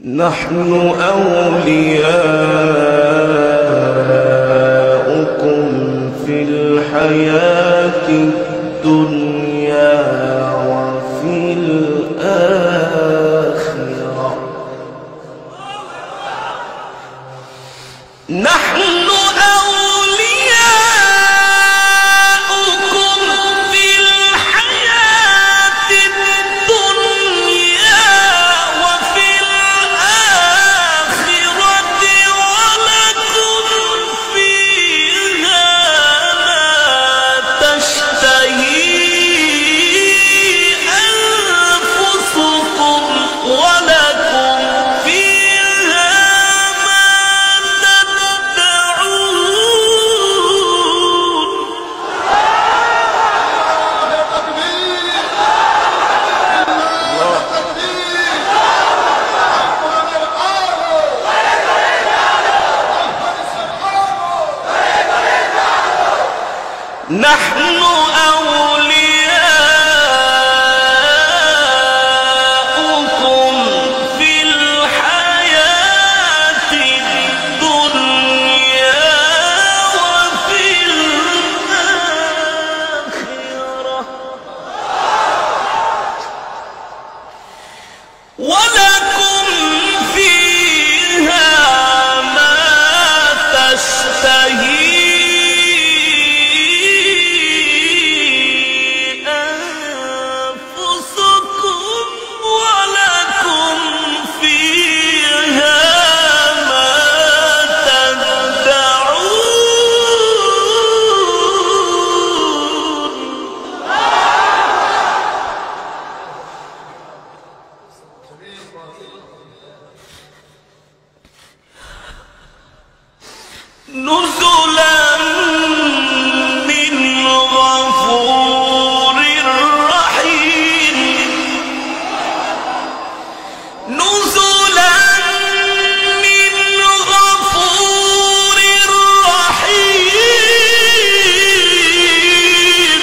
نحن أولياؤكم في الحياة الدنيا وفي الآخرة. نحن نحن أولياؤكم في الحياة الدنيا وفي الآخرة ولكم فيها ما تشتهي نزلا من غفور رحيم. نزلا من غفور رحيم.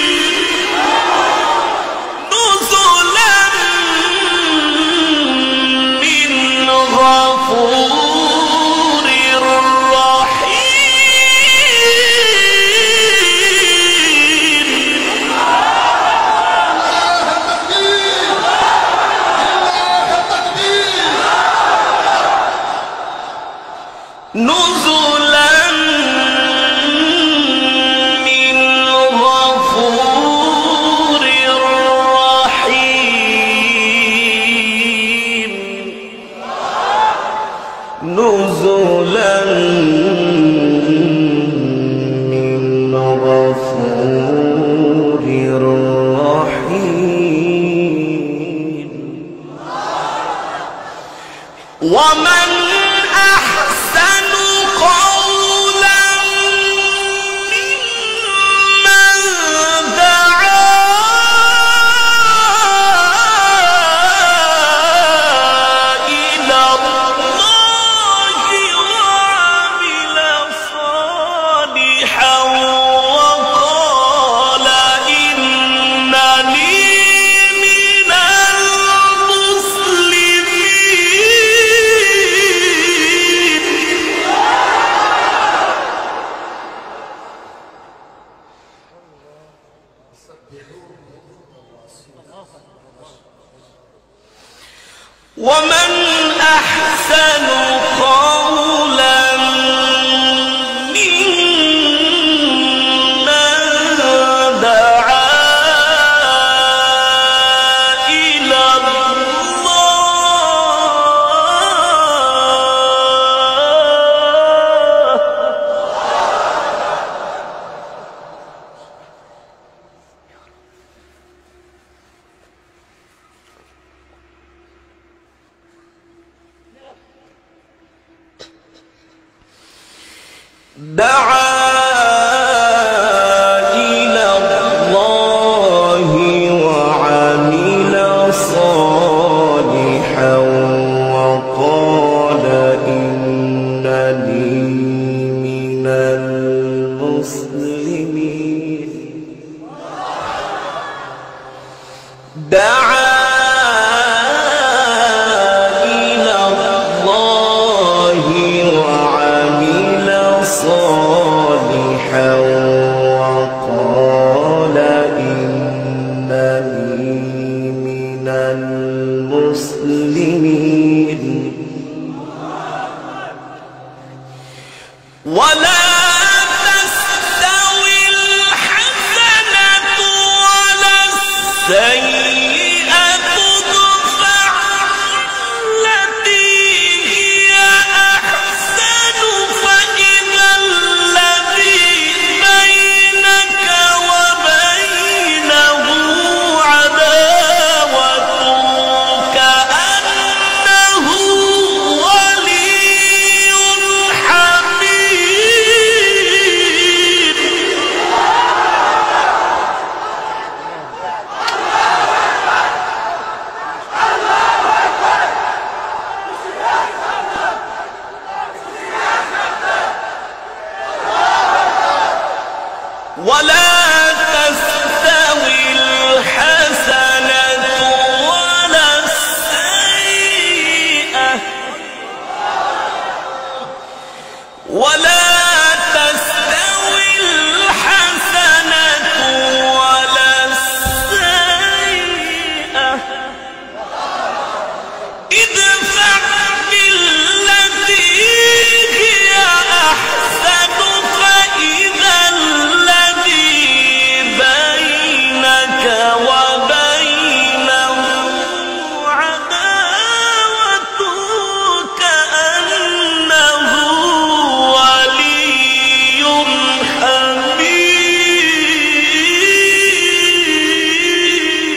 نزلا من غفور نزلا من غفور رحيم. نزلا من غفور رحيم. ومن أحسن قولا ممن دعا ومن أحسن قولا ممن دعا إلى الله وعمل صالحا وقال إنني من المسلمين دعا إلى الله وعمل صالحا وقال إنني من المسلمين ولا تستوي الحسنة ولا السيئة ادفع التي هي أحسن فإذا الذي بينك وبينه عداوة كأنه ولي حميم ولا تستوي الحسنة ولا السيئة ولا تستوي الحسنة ولا السيئة ادفع بالتي هي أحسن فإذا الذي بينك وبينه عداوة كأنه ولي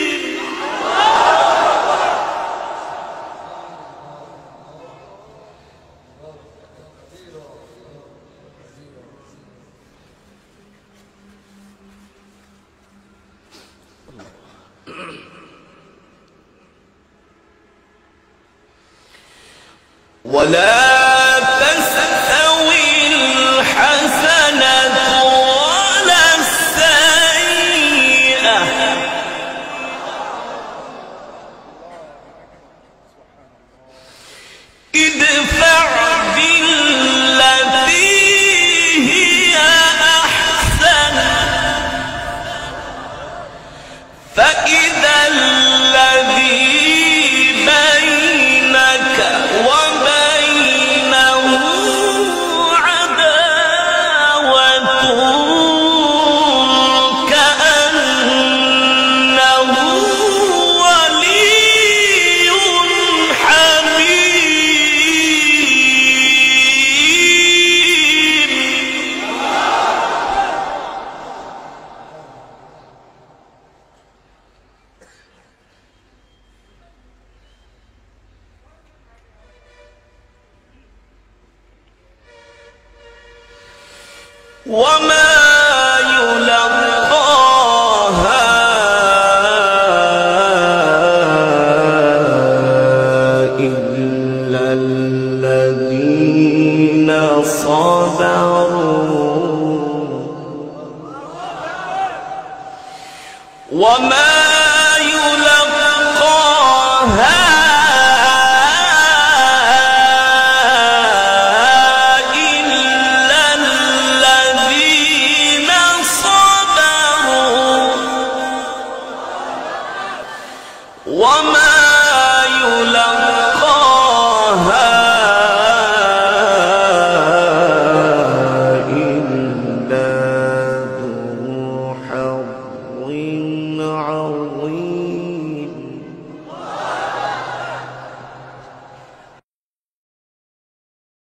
حميم ولا تستوي الحسنة ولا السيئة ادفع بالتي هي أحسن فإذا الذي بينك وبينه عداوة كأنه ولي حميم وما يلقاها إلا الذين صبروا وما